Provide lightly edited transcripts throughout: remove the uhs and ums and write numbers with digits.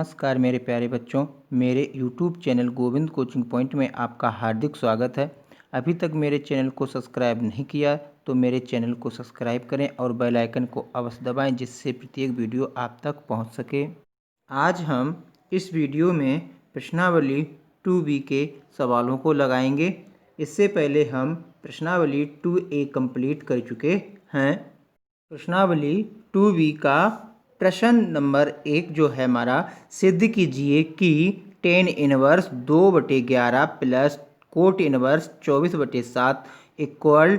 नमस्कार मेरे प्यारे बच्चों, मेरे YouTube channel Govind coaching point में आपका हार्दिक स्वागत है। अभी तक मेरे चैनल को सब्सक्राइब नहीं किया तो मेरे चैनल को सब्सक्राइब करें और बेल आइकन को अवश्य दबाएं, जिससे प्रत्येक वीडियो आप तक पहुंच सके। आज हम इस वीडियो में प्रश्नावली 2B के सवालों को लगाएंगे। इससे पहले हम प्रश्नावली 2A कंप्लीट कर चुके हैं। प्रश्नावली 2B का प्रश्न नंबर 1 जो है हमारा, सिद्ध कीजिए कि tan inverse 2/11 plus cot inverse 24/7 equal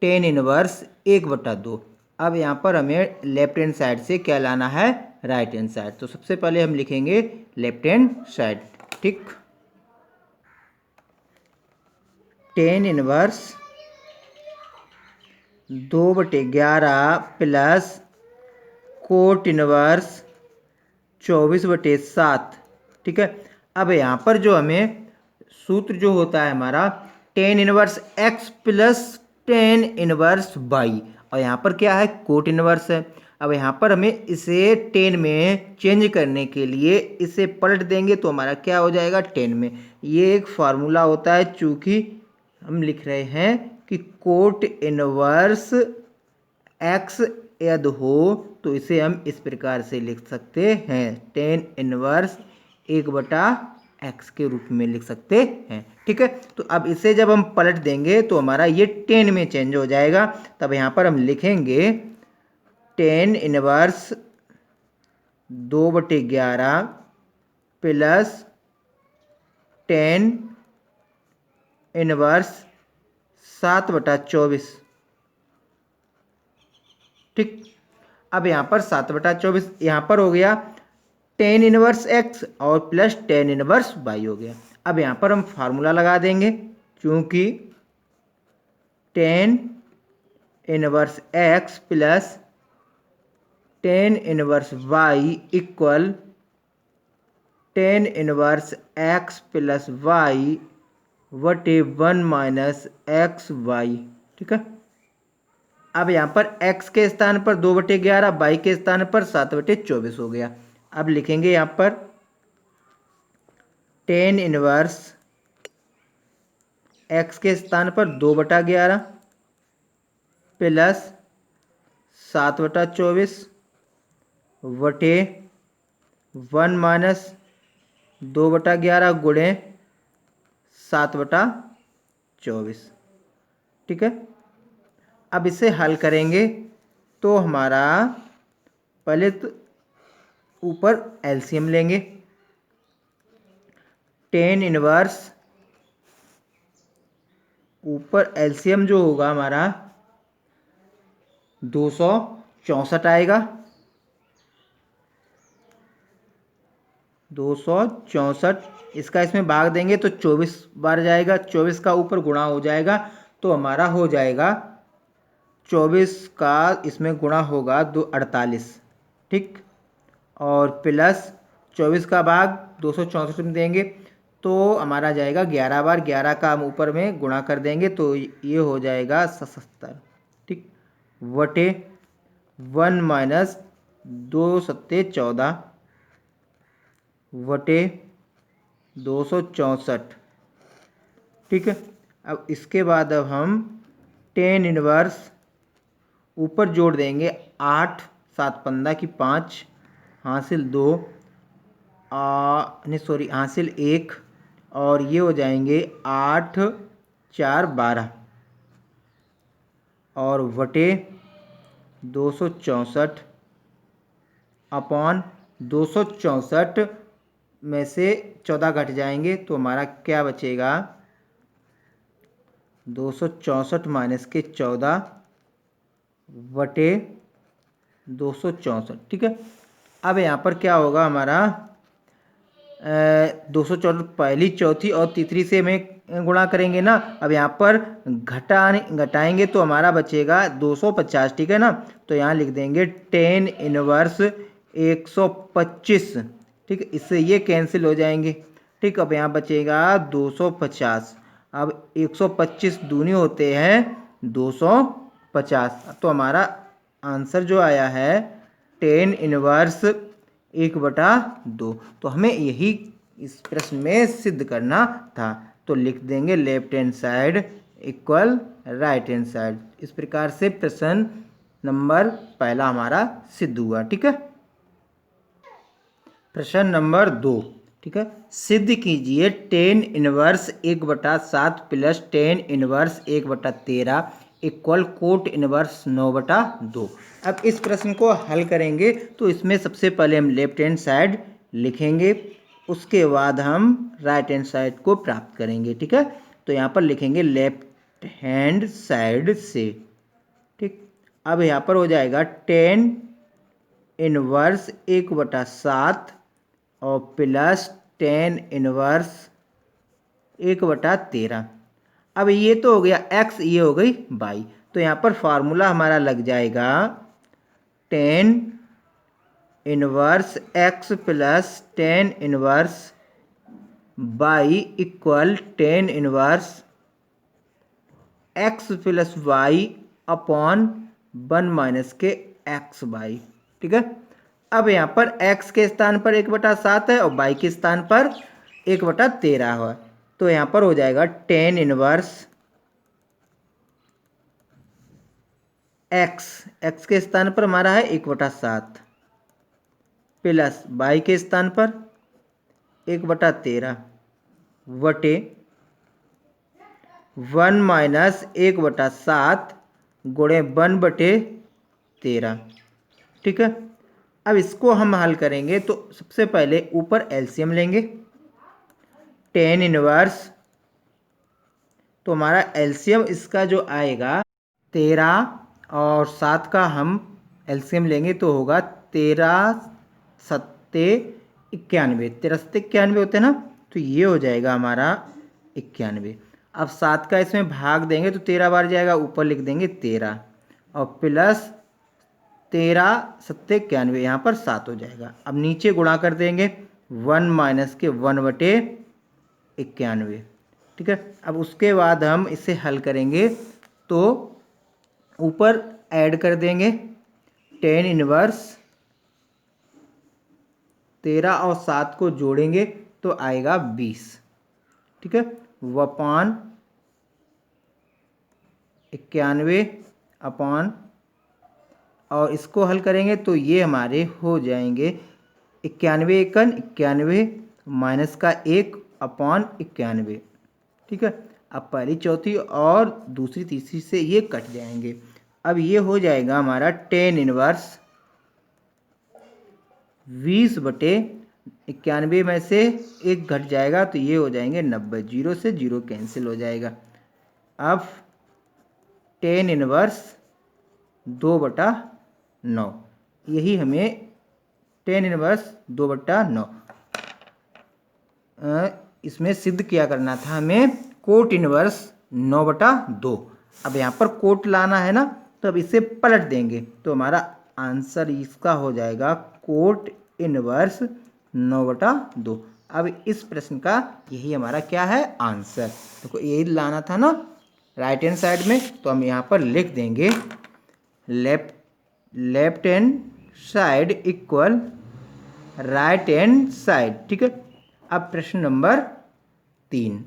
tan inverse 1/2। अब यहाँ पर हमें लेफ्ट हैंड साइड से क्या लाना है, राइट हैंड साइड। तो सबसे पहले हम लिखेंगे लेफ्ट हैंड साइड। ठीक, tan inverse 2/11 plus cot inverse 24/7। ठीक है, अब यहाँ पर जो हमें सूत्र जो होता है हमारा tan inverse x plus tan inverse y, और यहाँ पर क्या है, कोट इनवर्स है। अब यहाँ पर हमें इसे tan में चेंज करने के लिए इसे पलट देंगे तो हमारा क्या हो जाएगा, tan में। ये एक फार्मूला होता है, चूँकि हम लिख रहे हैं कि कोट इनवर्स x यदि हो तो इसे हम इस प्रकार से लिख सकते हैं, tan इनवर्स 1/x के रूप में लिख सकते हैं। ठीक है, तो अब इसे जब हम पलट देंगे तो हमारा ये tan में चेंज हो जाएगा। तब यहाँ पर हम लिखेंगे tan inverse 2/11 plus tan inverse 7/24। ठीक, अब यहाँ पर 7/24 यहाँ पर हो गया tan इनवर्स x और प्लस tan इनवर्स y हो गया। अब यहाँ पर हम फार्मूला लगा देंगे, क्योंकि tan inverse x plus tan inverse y equal tan inverse x plus y बटे 1 माइनस एक्स वाई। ठीक है, अब यहाँ पर x के स्थान पर 2/11, y के स्थान पर 7/24 हो गया। अब लिखेंगे यहाँ पर tan इनवर्स x के स्थान पर 2/11 प्लस 7/24 बटे 1 माइनस 2/11 गुणे 7/24। ठीक है, अब इसे हल करेंगे तो हमारा पहले तो ऊपर एलसीएम लेंगे। tan इनवर्स ऊपर एलसीएम जो होगा हमारा 264 आएगा, 264। इसका इसमें भाग देंगे तो 24 बार जाएगा, 24 का ऊपर गुणा हो जाएगा तो हमारा हो जाएगा 24 का इसमें गुणा होगा 48। ठीक, और प्लस 24 का भाग 264 में देंगे तो हमारा जाएगा 11 बार, 11 का हम ऊपर में गुणा कर देंगे तो ये हो जाएगा 77। ठीक, बटे 1 माइनस 2 सत्ते 14 बटे 264। ठीक है, अब इसके बाद अब हम tan इनवर्स ऊपर जोड़ देंगे 8 7 15 की 5 हासिल 2 नहीं सॉरी हासिल 1, और ये हो जाएंगे 8 4 12 और बटे 264 अपॉन 264 में से 14 घट जाएंगे तो हमारा क्या बचेगा, 264 माइनस के 14 बटे 264। ठीक है, अब यहाँ पर क्या होगा हमारा 264 पहली चौथी और तीसरी से हमें गुणा करेंगे ना। अब यहाँ पर घटाएंगे तो हमारा बचेगा 250। ठीक है ना, तो यहाँ लिख देंगे tan इनवर्स 125। ठीक है, इससे ये कैंसिल हो जाएंगे। ठीक, अब यहाँ बचेगा 250। अब 125 दूनी होते हैं 250, तो हमारा आंसर जो आया है tan इनवर्स 1/2। तो हमें यही इस प्रश्न में सिद्ध करना था। तो लिख देंगे left hand side equal right hand side. इस प्रकार से प्रश्न नंबर पहला हमारा सिद्ध हुआ। ठीक है। प्रश्न नंबर 2। ठीक है। सिद्ध कीजिए tan inverse 1/7 plus tan inverse 1/13 equal cot inverse 9/2। अब इस प्रश्न को हल करेंगे तो इसमें सबसे पहले हम लेफ्ट हैंड साइड लिखेंगे, उसके बाद हम राइट हैंड साइड को प्राप्त करेंगे। ठीक है। तो यहाँ पर लिखेंगे लेफ्ट हैंड साइड से। ठीक। अब यहाँ पर हो जाएगा tan इनवर्स 1/7 और प्लस tan इनवर्स 1/13। अब ये तो हो गया x, ये हो गई y। तो यहाँ पर फार्मूला हमारा लग जाएगा tan inverse x plus tan inverse y equal tan inverse x plus y upon 1 minus के एक्स वाई। ठीक है। अब यहाँ पर x के स्थान पर 1/7 है और y के स्थान पर 1/13 है। तो यहाँ पर हो जाएगा tan इनवर्स x के स्थान पर हमारा है 1/7 प्लस y के स्थान पर 1/13 वटे 1 माइनस 1/7 गुणे 1/13। ठीक है। अब इसको हम हल करेंगे तो सबसे पहले ऊपर एलसीएम लेंगे tan इनवर्स। तो हमारा एलसीएम इसका जो आएगा 13 और 7 का हम एलसीएम लेंगे तो होगा 13 सत्ते 91। 13 सत्ते 91 होते हैं ना, तो ये हो जाएगा हमारा 91। अब 7 का इसमें भाग देंगे तो 13 बार जाएगा, ऊपर लिख देंगे 13 और प्लस 13 सत्ते 91, यहाँ पर 7 हो जाएगा। अब नीचे गुणा कर देंगे 1 माइनस के 1/91। ठीक है। अब उसके बाद हम इसे हल करेंगे तो ऊपर ऐड कर देंगे tan इनवर्स 13 और 7 को जोड़ेंगे तो आएगा 20। ठीक है। वपान 91 अपॉन, और इसको हल करेंगे तो ये हमारे हो जाएंगे 91 एकन 91 माइनस का 1 अपॉन 91। ठीक है। अब पहली चौथी और दूसरी तीसरी से ये कट जाएंगे। अब ये हो जाएगा हमारा tan इनवर्स 20/91 में से 1 घट जाएगा तो ये हो जाएंगे 90। 0 से 0 कैंसिल हो जाएगा। अब tan इनवर्स 2/9, यही हमें tan इनवर्स 2/9 इसमें सिद्ध किया करना था हमें कोट इनवर्स 9/2। अब यहाँ पर कोट लाना है ना, तो अब इसे पलट देंगे तो हमारा आंसर इसका हो जाएगा कोट इनवर्स 9/2। अब इस प्रश्न का यही हमारा क्या है आंसर। तो यही लाना था ना राइट हैंड साइड में, तो हम यहाँ पर लिख देंगे left hand side equal right hand side. ठीक है। अब प्रश्न नंबर 3।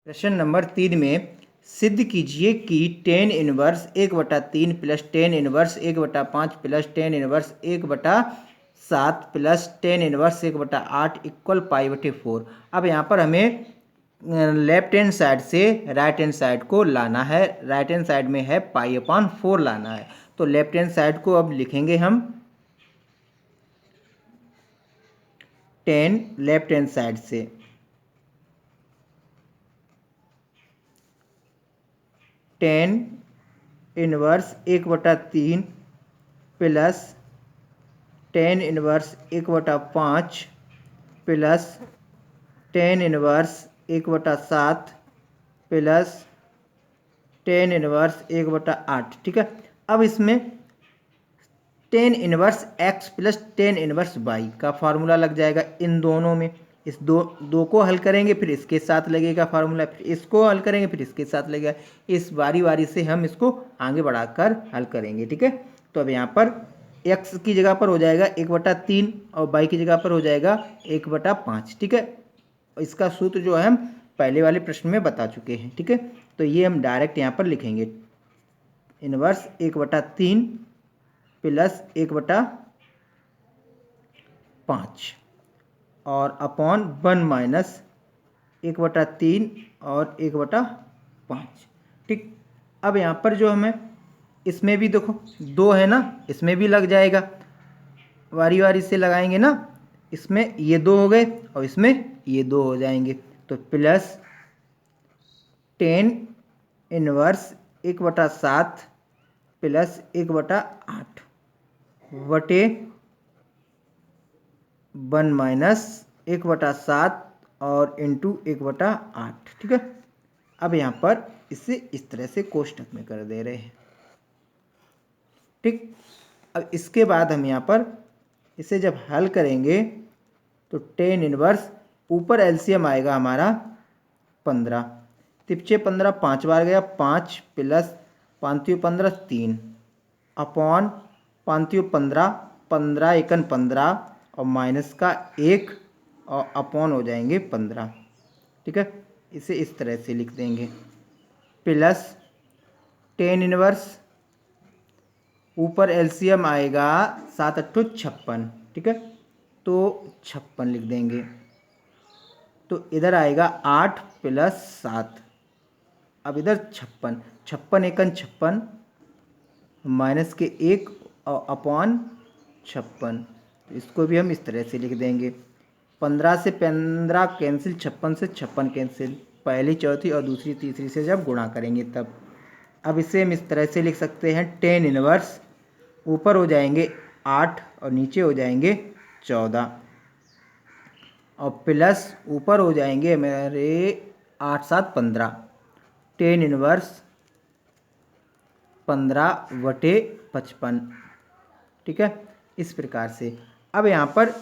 प्रश्न नंबर 3 में सिद्ध कीजिए कि tan inverse 1/3 plus tan inverse 1/5 plus tan inverse 1/7 plus tan inverse 1/8 equal π/4। अब यहाँ पर हमें लेफ्ट हैंड साइड से राइट हैंड साइड को लाना है। राइट हैंड साइड में है π/4 लाना है। तो लेफ्ट हैंड साइड को अब लिखेंगे हम tan लेफ्ट हैंड साइड से tan inverse 1/3 plus tan inverse 1/5 plus tan inverse 1/7 plus tan inverse 1/8। ठीक है। अब इसमें tan inverse x plus tan inverse y का फार्मूला लग जाएगा इन दोनों में। इस दो को हल करेंगे फिर इसके साथ लगेगा फार्मूला, फिर इसको हल करेंगे फिर इसके साथ लगेगा। इस बारी बारी से हम इसको आगे बढ़ाकर हल करेंगे। ठीक है। तो अब यहाँ पर x की जगह पर हो जाएगा 1/3 और y की जगह पर हो जाएगा 1/5। ठीक है, इसका सूत्र जो है हम पहले वाले प्रश्न में बता चुके हैं। ठीक है, तो ये हम डायरेक्ट यहाँ पर लिखेंगे, इनवर्स 1/3 प्लस 1/5 और अपॉन 1 माइनस 1/3 और 1/5। ठीक, अब यहाँ पर जो हमें इसमें भी देखो 2 है ना, इसमें भी लग जाएगा, वारी वारी से लगाएंगे ना, इसमें ये 2 हो गए और इसमें ये 2 हो जाएंगे, तो प्लस 10 इनवर्स 1/7 प्लस 1/8 बटे 1 माइनस 1/7 और इंटू 1/8। ठीक है, अब यहाँ पर इसे इस तरह से कोष्टक में कर दे रहे हैं। ठीक, अब इसके बाद हम यहाँ पर इसे जब हल करेंगे तो 10 इनवर्स, ऊपर एलसीएम आएगा हमारा 15, तिपचे 15 5 बार गया, 5 प्लस 5 15 3 अपॉन 5 15 15 एकन 15 और माइनस का 1 और अपॉन हो जाएंगे 15। ठीक है, इसे इस तरह से लिख देंगे, प्लस 10 इनवर्स, ऊपर एलसीएम आएगा 7 8 56। ठीक है, तो 56 लिख देंगे, तो इधर आएगा 8 प्लस 7, अब इधर 56 56 एकन 56 माइनस के 1 और अपॉन 56, तो इसको भी हम इस तरह से लिख देंगे, 15 से 15 कैंसिल, 56 से 56 कैंसिल, पहली चौथी और दूसरी तीसरी से जब गुणा करेंगे तब। अब इसे हम इस तरह से लिख सकते हैं, 10 इनवर्स, ऊपर हो जाएंगे 8 और नीचे हो जाएंगे 14 और प्लस ऊपर हो जाएंगे मेरे 8 7 15, 10 इनवर्स 15/55। ठीक है, इस प्रकार से अब यहाँ पर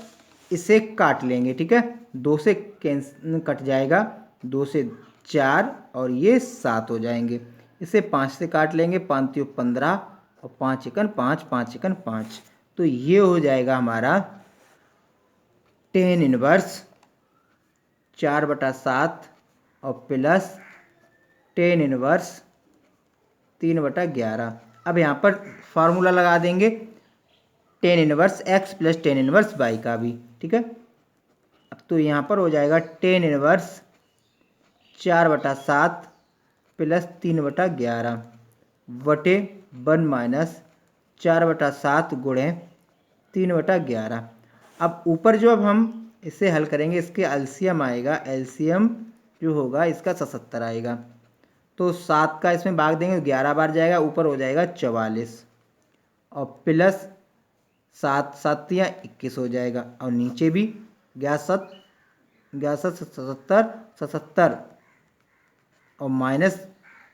इसे काट लेंगे। ठीक है, 2 से कट जाएगा, 2 से 4 और ये 7 हो जाएंगे, इसे 5 से काट लेंगे, 5 3 15 और 5 एकन 5 5 एकन 5, तो ये हो जाएगा हमारा 10 इनवर्स 4/7 और प्लस 10 इनवर्स 3/11। अब यहाँ पर फार्मूला लगा देंगे 10 inverse x plus 10 inverse y का भी। ठीक है, अब तो यहाँ पर हो जाएगा 10 इनवर्स 4/7 प्लस 3/11 बटे 1 माइनस 4/7 गुणे 3/11। अब ऊपर जो अब हम इसे हल करेंगे, इसके एलसीएम आएगा, एलसीएम जो होगा इसका 77 आएगा, तो 7 का इसमें भाग देंगे, 11 बार जाएगा, ऊपर हो जाएगा 44 और प्लस 7 7 21 हो जाएगा और नीचे भी 11 77 77 और माइनस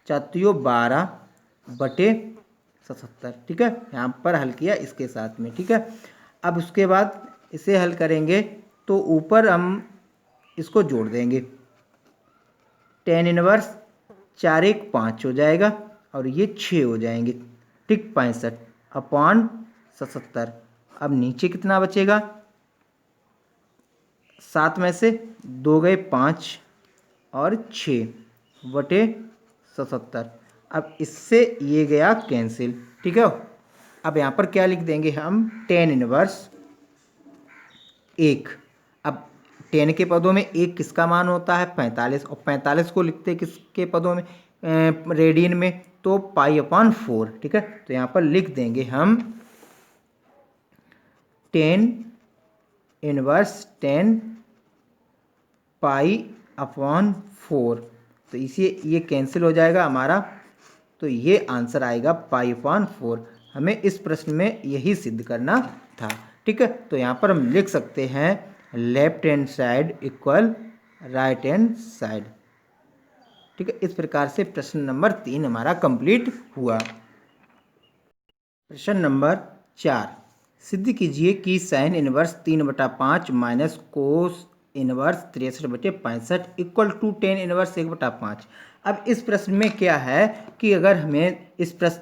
4 12 बटे 77। ठीक है, यहाँ पर हल किया इसके साथ में। ठीक है, अब उसके बाद इसे हल करेंगे तो ऊपर हम इसको जोड़ देंगे, 10 इनवर्स 4 1 5 हो जाएगा और ये 6 हो जाएंगे। ठीक, 65 अपॉन 77। अब नीचे कितना बचेगा, 7 में से 2 गए 5 और 6 बटे 77। अब इससे ये गया कैंसिल। ठीक है, अब यहाँ पर क्या लिख देंगे हम, 10 इनवर्स 1। अब 10 के पदों में 1 किसका मान होता है, 45, और 45 को लिखते हैं किसके पदों में, रेडियन में, तो π/4। ठीक है, तो यहाँ पर लिख देंगे हम 10 इनवर्स 10 π/4, तो इसे ये कैंसिल हो जाएगा हमारा, तो ये आंसर आएगा π/4। हमें इस प्रश्न में यही सिद्ध करना था। ठीक है, तो यहाँ पर हम लिख सकते हैं left hand side equal right hand side. ठीक है, इस प्रकार से प्रश्न नंबर 3 हमारा कंप्लीट हुआ। प्रश्न नंबर 4, सिद्ध कीजिए कि sine inverse 3/5 minus cos inverse 63/65 equal to 10 inverse 1/5। अब इस प्रश्न में क्या है कि अगर हमें इस प्रश्न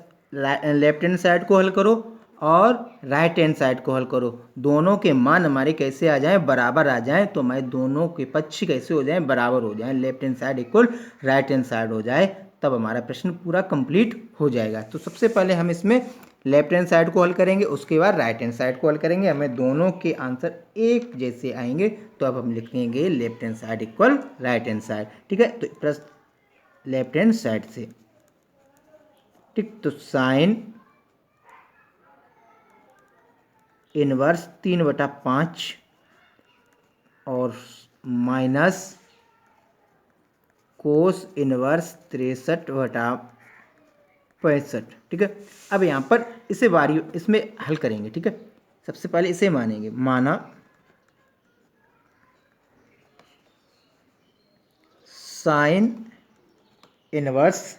लेफ्ट हैंड साइड को हल करो और राइट हैंड साइड को हल करो, दोनों के मान हमारे कैसे आ जाएं, बराबर आ जाएं। तो हमारे दोनों के पक्ष कैसे हो जाएं, बराबर हो जाएं, left hand side equal right hand side हो जाए, तब हमारा प्रश्न पूरा कंप्लीट हो जाएगा। तो सबसे पहले हम इसमें लेफ्ट हैंड साइड को हल करेंगे, उसके बाद राइट हैंड साइड को हल करेंगे, हमें दोनों के आंसर एक जैसे आएंगे। तो अब हम लिखेंगे left hand side equal right hand side. ठीक है, तो प्रश्न लेफ्ट हैंड साइड से, ठीक, तो साइन इनवर्स 3/5 और माइनस कोस इनवर्स 63/65। ठीक है, अब यहाँ पर इसे इसमें हल करेंगे। ठीक है, सबसे पहले इसे मानेंगे, माना साइन इनवर्स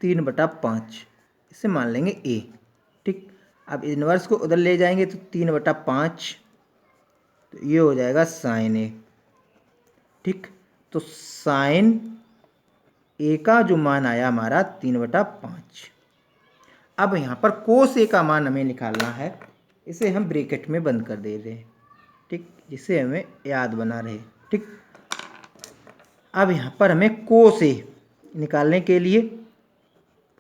3/5, इसे मान लेंगे ए। ठीक, अब इनवर्स को उधर ले जाएंगे तो 3/5, तो ये हो जाएगा साइन ए। ठीक, तो साइन ए का जो मान आया हमारा 3/5। अब यहाँ पर कोस ए का मान हमें निकालना है, इसे हम ब्रैकेट में बंद कर दे रहे हैं। ठीक, जिसे हमें याद बना रहे। ठीक, अब यहाँ पर हमें कोस ए निकालने के लिए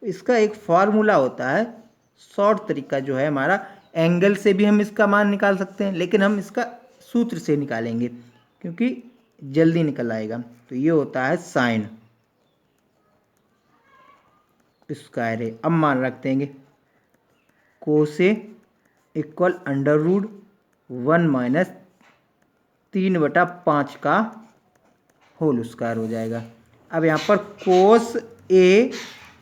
इसका एक फार्मूला होता है, शॉर्ट तरीका जो है हमारा, एंगल से भी हम इसका मान निकाल सकते हैं, लेकिन हम इसका सूत्र से निकालेंगे क्योंकि जल्दी निकल आएगा। तो ये होता है साइन स्क्वायर ए। अब मान रख देंगे कोस ए इक्वल √1 - 3/5 का होल स्क्वायर हो जाएगा। अब यहाँ पर कोस ए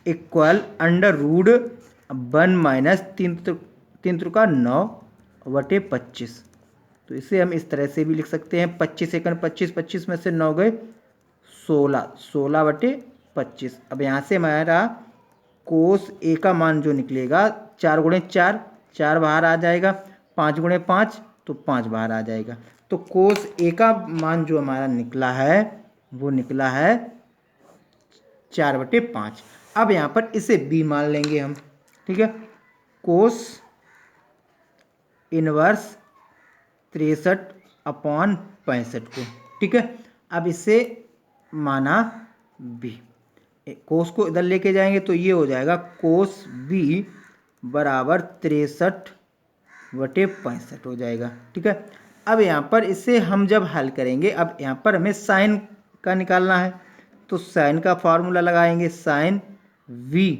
इक्वल √1 - 3×9/25। तो इसे हम इस तरह से भी लिख सकते हैं, 25 सेकंड 25, 25 में से 9 गए 16, 16/25। अब यहाँ से हमारा कोस ए का मान जो निकलेगा 4 × 4, 4 बाहर आ जाएगा, 5 × 5 तो 5 बाहर आ जाएगा। तो कोस ए का मान जो हमारा निकला है वो निकला है 4/5। अब यहाँ पर इसे बी मान लेंगे हम। ठीक है, कोस इनवर्स 63/65 को। ठीक है, अब इसे माना बी, कोस को इधर लेके जाएंगे तो ये हो जाएगा कोस बी बराबर 63/65 हो जाएगा। ठीक है, अब यहाँ पर इसे हम जब हल करेंगे, अब यहाँ पर हमें साइन का निकालना है, तो साइन का फार्मूला लगाएंगे, साइन v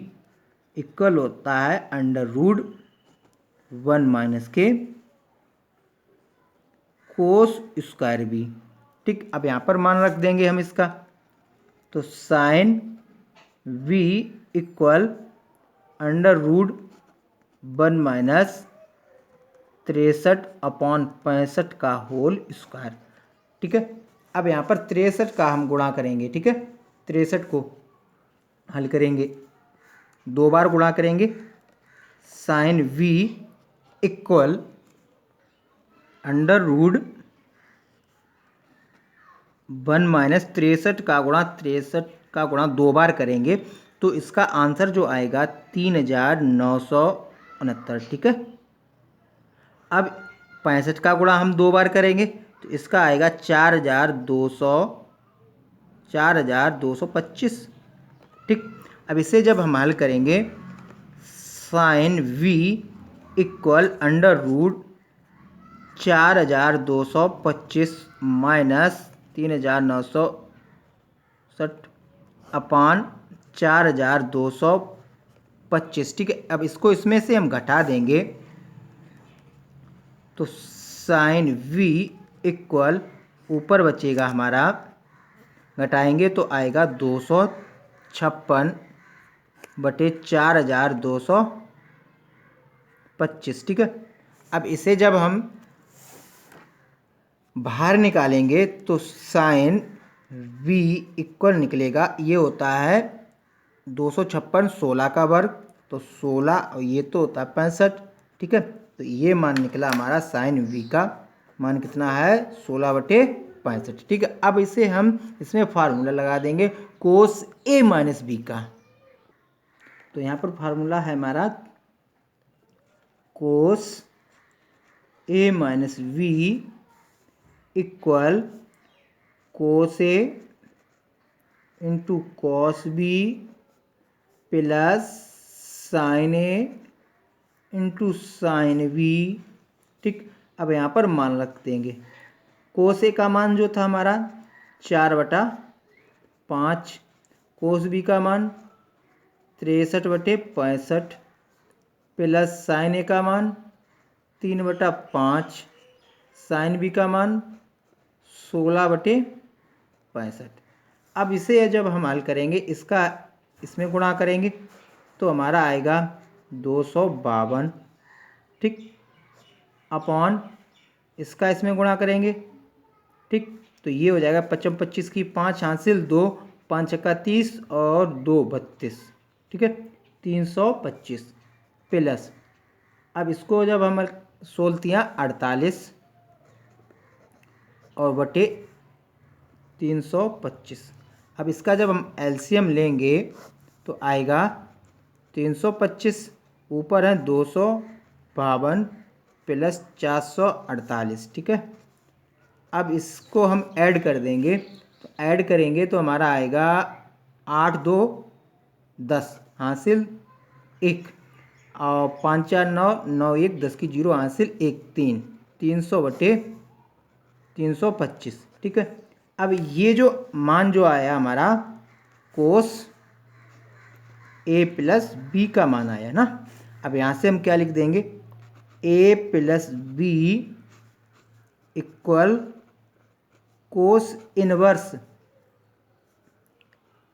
इक्वल होता है √1 - के कोस स्क्वायर बी। ठीक, अब यहाँ पर मान रख देंगे हम इसका, तो साइन v इक्वल √1 - 63/65 का होल स्क्वायर। ठीक है, अब यहाँ पर 63 का हम गुणा करेंगे। ठीक है, 63 को हल करेंगे, 2 बार गुणा करेंगे, साइन v इक्वल √1 - 63 का गुणा 63 का गुणा 2 बार करेंगे तो इसका आंसर जो आएगा 3969। ठीक है, अब 65 का गुणा हम 2 बार करेंगे तो इसका आएगा 4225। ठीक, अब इसे जब हम हल करेंगे, साइन v इक्वल √4225 माइनस 3960/4225। ठीक है, अब इसको इसमें से हम घटा देंगे तो साइन v इक्वल ऊपर बचेगा हमारा, घटाएंगे तो आएगा 256/4225। ठीक है, अब इसे जब हम बाहर निकालेंगे तो साइन v इक्वल निकलेगा, ये होता है 256 16 का वर्ग, तो 16 और ये तो होता है 65। ठीक है, तो ये मान निकला हमारा, साइन v का मान कितना है 16/65। ठीक है, अब इसे हम इसमें फार्मूला लगा देंगे कोस a - b का। तो यहाँ पर फार्मूला है हमारा cos A minus V equal cos A into cos B plus sine A into sine B. ठीक, अब यहाँ पर मान रख देंगे। कोस ए का मान जो था हमारा 4/5, कोस बी का मान 63/65 प्लस साइन ए का मान 3/5, साइन बी का मान 16/65। अब इसे जब हम हल करेंगे, इसका इसमें गुणा करेंगे तो हमारा आएगा 252। ठीक, अपॉन इसका इसमें गुणा करेंगे। ठीक, तो ये हो जाएगा 55 25 की 5 हासिल 2, 5 छक्का 30 और 2 32। ठीक है, 325 प्लस, अब इसको जब हम सोलतियाँ 48 और बटे 325। अब इसका जब हम एलसीएम लेंगे तो आएगा 325 ऊपर है 252 प्लस 448। ठीक है, अब इसको हम ऐड कर देंगे, तो ऐड करेंगे तो हमारा आएगा 8 2 10 हासिल 1 और 5 4 9 9 1 10 की 0 हासिल 1 3 300/325। ठीक है, अब ये जो मान जो आया हमारा कोस ए प्लस बी का मान आया ना। अब यहाँ से हम क्या लिख देंगे, A plus B equal cos inverse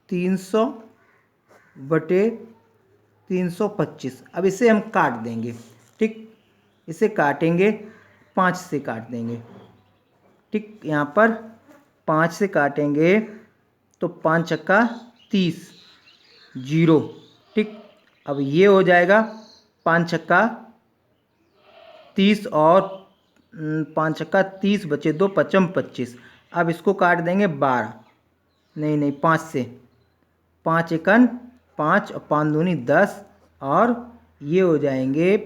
300/325। अब इसे हम काट देंगे। ठीक, इसे काटेंगे 5 से काट देंगे। ठीक, यहाँ पर 5 से काटेंगे तो 5 छक्का 30 0। ठीक, अब ये हो जाएगा 5 छक्का 30 और 5 छक्का 30 बचे 2 पचम 25। अब इसको काट देंगे 12, नहीं 5 से, 5 एकन 5 और 5 दूनी 10 और ये हो जाएंगे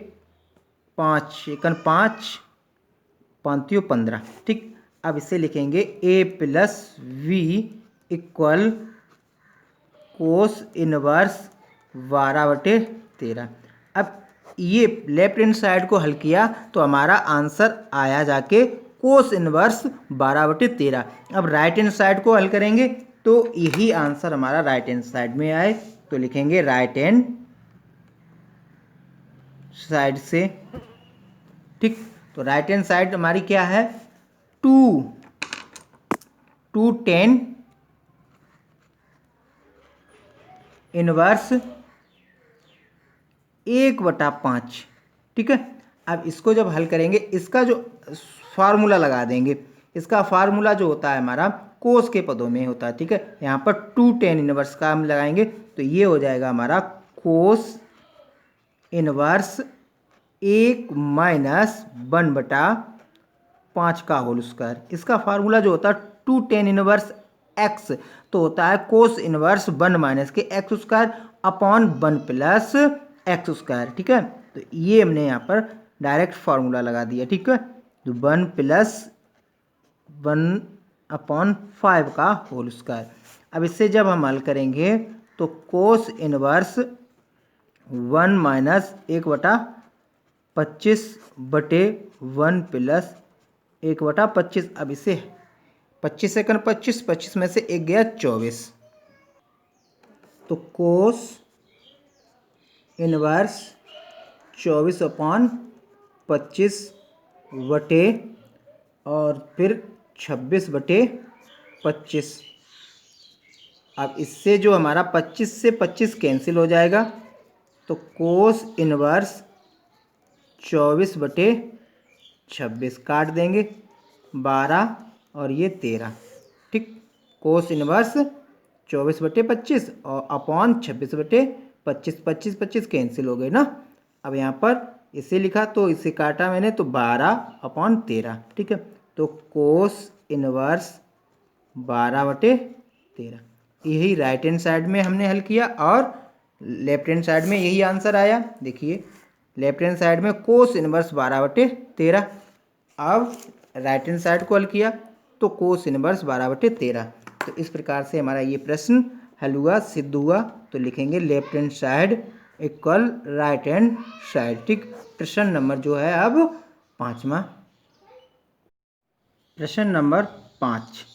5 एकन 5 5 15। ठीक, अब इसे लिखेंगे A plus V equal cos inverse 12/13। अब ये लेफ्ट हैंड साइड को हल किया तो हमारा आंसर आया जाके कोस इनवर्स 12/13। अब राइट हैंड साइड को हल करेंगे तो यही आंसर हमारा राइट हैंड साइड में आए, तो लिखेंगे राइट हैंड साइड से। ठीक, तो राइट हैंड साइड हमारी क्या है, 2tan इनवर्स 1/5। ठीक है, अब इसको जब हल करेंगे, इसका जो फार्मूला लगा देंगे, इसका फार्मूला जो होता है हमारा कोस के पदों में होता है। ठीक है, यहाँ पर 2tan इनवर्स का हम लगाएंगे तो ये हो जाएगा हमारा कोस इनवर्स 1 माइनस 1/5 का होल स्क्वायर। इसका फार्मूला जो होता है 2tan इनवर्स एक्स, तो होता है कोस इनवर्स 1 माइनस के x square upon 1 plus x square. ठीक है, तो ये हमने यहाँ पर डायरेक्ट फार्मूला लगा दिया। ठीक है, तो 1 प्लस 1/5 का होल स्क्वायर। अब इससे जब हम हल करेंगे तो कोस इनवर्स 1 माइनस 1/25/1 प्लस 1/25। अब इसे 25 सेकंड 25 में से 1 गया 24, तो कोस इनवर्स 24/25 बटे और फिर 26/25। अब इससे जो हमारा 25 से 25 कैंसिल हो जाएगा, तो कोस इनवर्स 24/26 काट देंगे 12 और ये 13। ठीक, कोस इनवर्स 24/25 और अपॉन 26/25, 25 कैंसिल हो गए ना। अब यहाँ पर इसे लिखा तो इसे काटा मैंने तो 12/13। ठीक है, तो कोस इनवर्स 12/13। यही राइट हैंड साइड में हमने हल किया और लेफ्ट हैंड साइड में यही आंसर आया। देखिए लेफ्ट हैंड साइड में कोस इनवर्स 12/13। अब राइट हैंड साइड को हल किया तो कोस इनवर्स 12/13। तो इस प्रकार से हमारा ये प्रश्न हल हुआ, सिद्ध हुआ। तो लिखेंगे left hand side equal right hand side. ठीक, प्रश्न नंबर जो है अब 5वां। प्रश्न नंबर 5,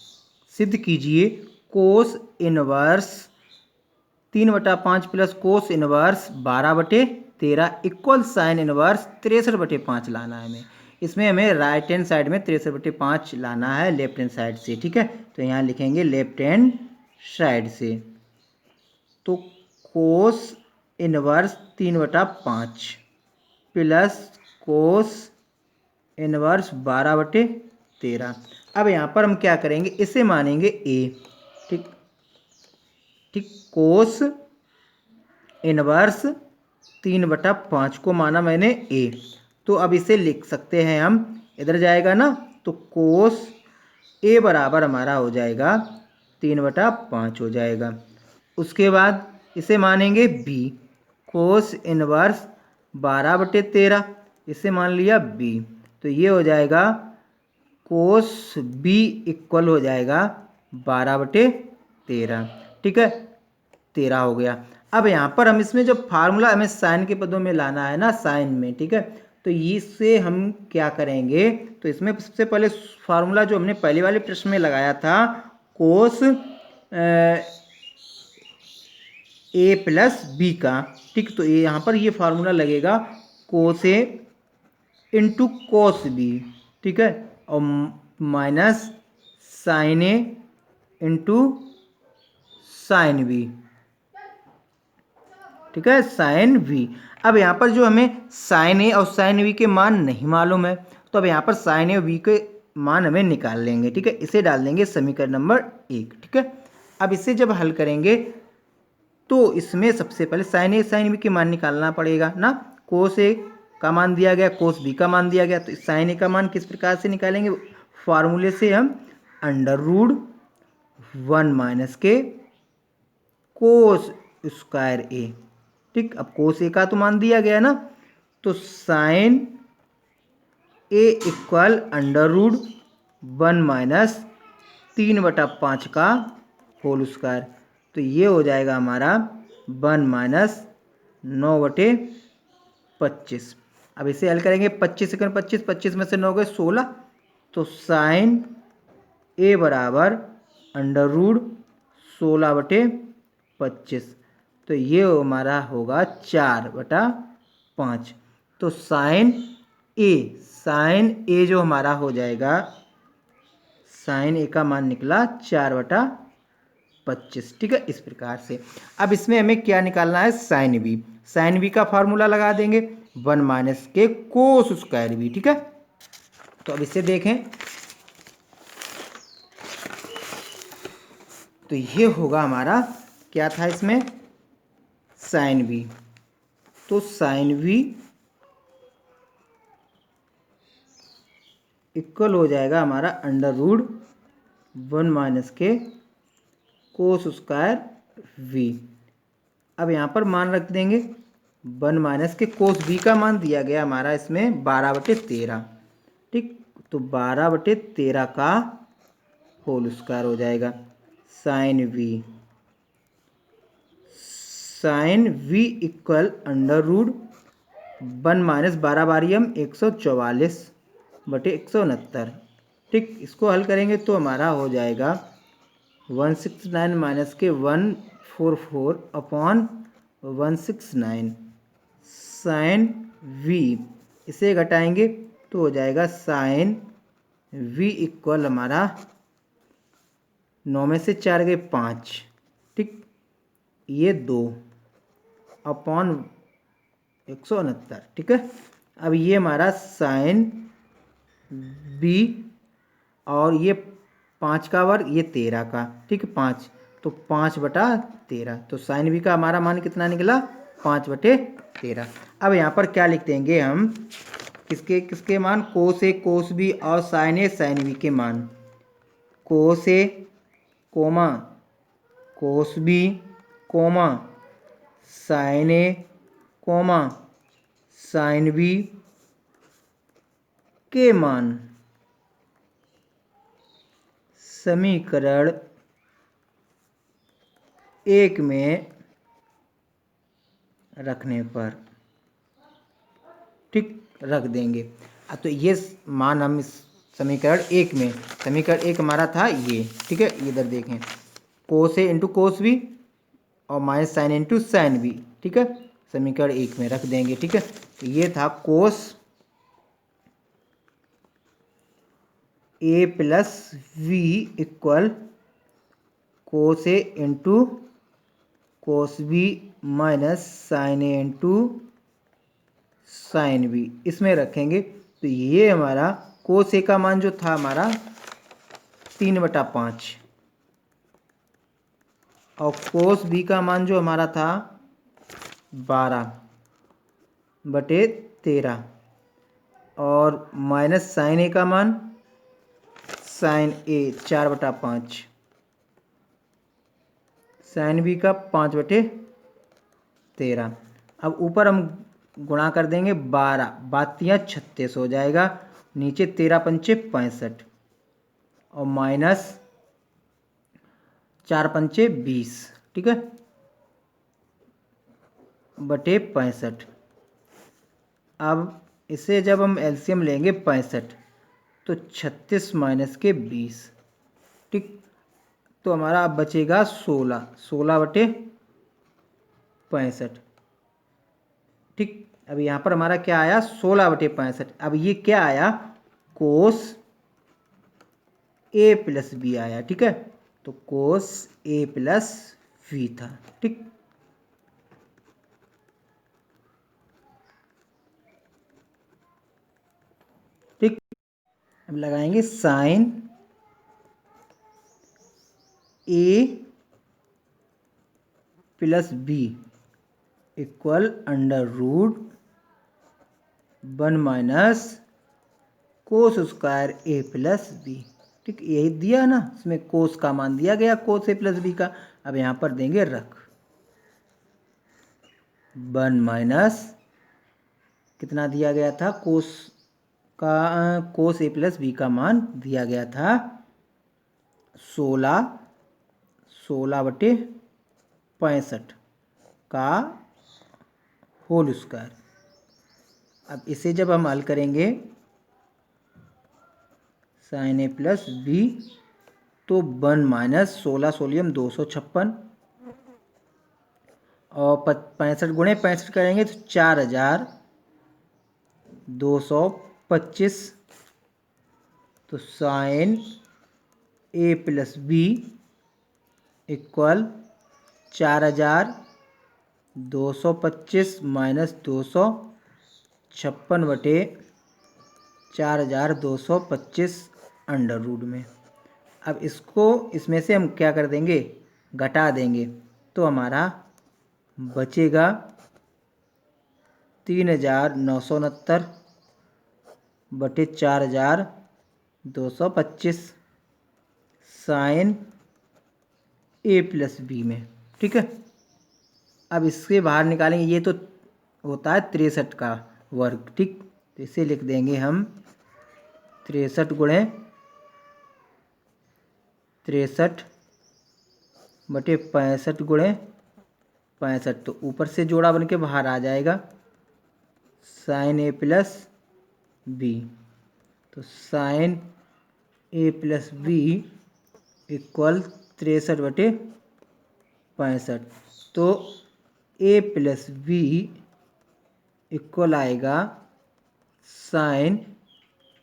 सिद्ध कीजिए cos inverse 3/5 plus cos inverse 12/13 equal sine inverse 63/5 लाना है हमें। इसमें हमें राइट हैंड साइड में 63/5 लाना है लेफ्ट हैंड साइड से। ठीक है, तो यहाँ लिखेंगे लेफ्ट हैंड साइड से। तो cos inverse 3/5 plus cos inverse 12/13। अब यहाँ पर हम क्या करेंगे, इसे मानेंगे ए। ठीक ठीक, कोस इनवर्स 3/5 को माना मैंने ए। तो अब इसे लिख सकते हैं हम, इधर जाएगा ना, तो कोस ए बराबर हमारा हो जाएगा 3/5 हो जाएगा। उसके बाद इसे मानेंगे बी, कोस इनवर्स 12/13, इसे मान लिया बी। तो ये हो जाएगा कोस बी इक्वल हो जाएगा 12/13। ठीक है, 13 हो गया। अब यहाँ पर हम इसमें जो फार्मूला हमें साइन के पदों में लाना है ना, साइन में, ठीक है, तो इससे हम क्या करेंगे, तो इसमें सबसे पहले फार्मूला जो हमने पहले वाले प्रश्न में लगाया था, कोस ए प्लस बी का। ठीक, तो ये यहाँ पर ये फार्मूला लगेगा कोस ए इंटू कोस बी। ठीक है, और minus sine A into sine B. ठीक है, साइन वी। अब यहाँ पर जो हमें साइन ए और साइन वी के मान नहीं मालूम है, तो अब यहाँ पर साइन ए और वी के मान हमें निकाल लेंगे। ठीक है, इसे डाल देंगे समीकरण नंबर 1। ठीक है, अब इसे जब हल करेंगे तो इसमें सबसे पहले साइन ए साइन बी के मान निकालना पड़ेगा ना। कोस ए का मान दिया गया, कोस बी का मान दिया गया, तो साइन ए का मान किस प्रकार से निकालेंगे, फार्मूले से हम √1 माइनस के कोस स्क्वायर ए। ठीक, अब कोस ए का तो मान दिया गया ना, तो साइन ए इक्वल √1 माइनस 3/5 का होल स्क्वायर। तो ये हो जाएगा हमारा 1 माइनस 9/25। अब इसे हल करेंगे, 25 सेकंड 25, 25 में से 9 गए 16, तो साइन ए बराबर √16/25। तो ये हमारा होगा 4/5। तो साइन ए जो हमारा हो जाएगा, साइन ए का मान निकला 4/25। ठीक है, इस प्रकार से। अब इसमें हमें क्या निकालना है, साइन बी। साइन बी का फार्मूला लगा देंगे 1 माइनस के कोस स्क्वायर बी। ठीक है, तो अब इसे देखें, तो ये होगा हमारा, क्या था इसमें, साइन बी। तो साइन बी इक्वल हो जाएगा हमारा √1 माइनस के कोस स्क्वायर वी। अब यहाँ पर मान रख देंगे 1 माइनस के कोस बी का मान दिया गया हमारा इसमें 12/13। ठीक, तो 12/13 का होल स्क्वायर हो जाएगा। साइन वी इक्वल √1 माइनस 12 बारी हम 144/169। ठीक, इसको हल करेंगे तो हमारा हो जाएगा 169 माइनस के 144/169 साइन वी। इसे घटाएंगे तो हो जाएगा साइन वी इक्वल हमारा 9 में से 4 गए 5। ठीक, ये 2/169। ठीक है, अब ये हमारा साइन बी, और ये 5 का वर्ग, ये 13 का। ठीक है, 5, तो 5/13। तो साइन बी का हमारा मान कितना निकला, 5/13। अब यहाँ पर क्या लिख देंगे हम, किसके किसके मान, कोस ए कोस बी और साइन ए साइन बी के मान। Cos A comma cos B comma sine A comma sine B के मान समीकरण 1 में रखने पर, ठीक, रख देंगे। तो ये मान हम इस समीकरण 1 में, समीकरण 1 हमारा था ये, ठीक है, इधर देखें, cos A into cos B और minus sine into sine B, ठीक है, समीकरण 1 में रख देंगे, ठीक है। तो ये था cos A plus V equal cos A into cos B minus sine A into sine B, इसमें रखेंगे। तो ये हमारा कोस ए का मान जो था हमारा 3/5 और कोस बी का मान जो हमारा था 12/13 और माइनस साइन ए का मान साइन ए 4/5, साइन बी का 5/13। अब ऊपर हम गुणा कर देंगे 12, 32 हो जाएगा, नीचे 13 पंचे 65 और माइनस 4 पंचे 20, ठीक है, बटे 65। अब इसे जब हम एलसीएम लेंगे 65 तो 36 माइनस के 20, ठीक, तो हमारा अब बचेगा 16/65, ठीक। अब यहाँ पर हमारा क्या आया 16/65। अब ये क्या आया कोस ए प्लस बी आया, ठीक है, तो कोस ए प्लस बी था, ठीक। ठीक, अब लगाएंगे sine A plus B equal √1 minus cos square A plus B, ठीक, यही दिया ना, इसमें कोस का मान दिया गया कोस ए प्लस बी का। अब यहाँ पर देंगे रख 1 माइनस कितना दिया गया था, कोस ए प्लस बी का मान दिया गया था 16/65 का होल स्क्वायर। अब इसे जब हम हल करेंगे साइन ए प्लस बी तो 1 माइनस 16 सोलियम 256 और 65 गुणे 65 करेंगे तो 4225, तो sign A plus B equal 4225 minus 256 बटे 4225 √ में। अब इसको इसमें से हम क्या कर देंगे, घटा देंगे, तो हमारा बचेगा 3969 बटे 4225 साइन ए प्लस बी में, ठीक है। अब इसके बाहर निकालेंगे, ये तो होता है 63 का वर्ग, ठीक, तो इसे लिख देंगे हम 63 गुणे 63 बटे 65 गुणे 65, तो ऊपर से जोड़ा बन के बाहर आ जाएगा साइन ए प्लस बी, तो sign A plus B equal 63/65, तो ए प्लस बी इक्वल आएगा साइन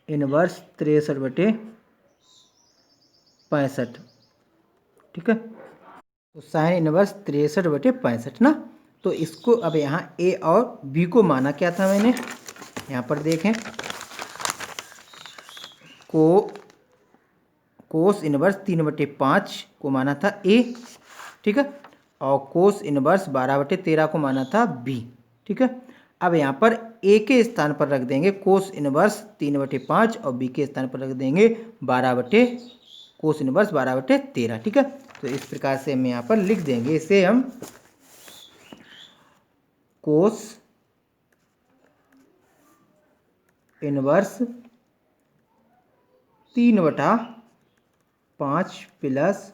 इनवर्स 63/65, ठीक है, तो साइन इनवर्स 63/65 ना। तो इसको अब यहाँ ए और बी को माना क्या था मैंने, यहाँ पर देखें, कोस इनवर्स 3/5 को माना था ए, ठीक है, और कोस इनवर्स 12/13 को माना था बी, ठीक है। अब यहाँ पर ए के स्थान पर रख देंगे कोस इनवर्स 3/5 और बी के स्थान पर रख देंगे कोस इनवर्स 12/13, ठीक है। तो इस प्रकार से हम यहाँ पर लिख देंगे, इसे हम cos inverse 3/5 plus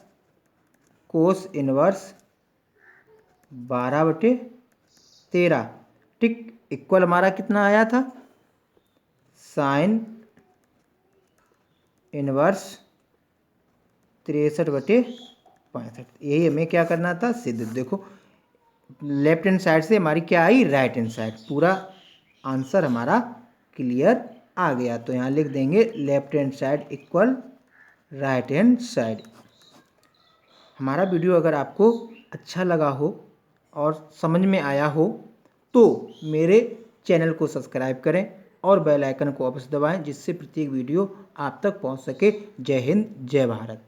cos inverse 12/13, ठीक। इक्वल हमारा कितना आया था, साइन इनवर्स 63/65। यही हमें क्या करना था, सिद्ध। देखो लेफ्ट हैंड साइड से हमारी क्या आई, राइट हैंड साइड। पूरा आंसर हमारा क्लियर आ गया। तो यहाँ लिख देंगे left hand side equal right hand side. हमारा वीडियो अगर आपको अच्छा लगा हो और समझ में आया हो तो मेरे चैनल को सब्सक्राइब करें और बेल आइकन को अवश्य दबाएं, जिससे प्रत्येक वीडियो आप तक पहुंच सके। जय हिंद, जय भारत।